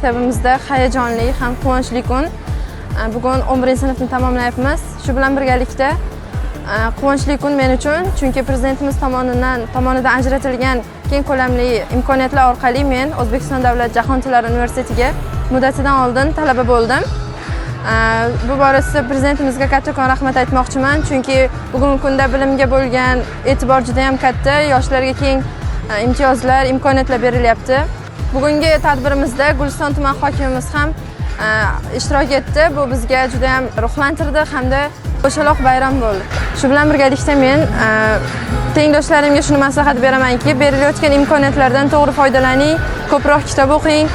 maktabimizda hayajonli ham quvonchli kun. Bugun 11-sinfni tamomlayapmiz. Shu bilan birgalikda quvonchli kun men uchun, chunki prezidentimiz tomonidan ajratilgan keng ko'lamli imkoniyatlar orqali men O'zbekiston davlat jahon tillari universitetiga muddatidan oldin talaba bo'ldim. Bu borasida prezidentimizga kattakon rahmat aytmoqchiman, chunki bugungi kunda bilimga bo'lgan e'tibor juda ham katta, yoshlarga keng imtiyozlar, imkoniyatlar berilyapti. Bugungi tadbirimizda Guliston tuman hokimimiz ham ishtirok etdi. Bu bizga juda ham ruhlantirdi hamda qo'shaloq bayram bo'ldi. Shu bilan birgalikda men tengdoshlarimga shuni maslahat beramanki, berilayotgan imkoniyatlardan to'g'ri foydalaning, ko'proq kitob o'qing,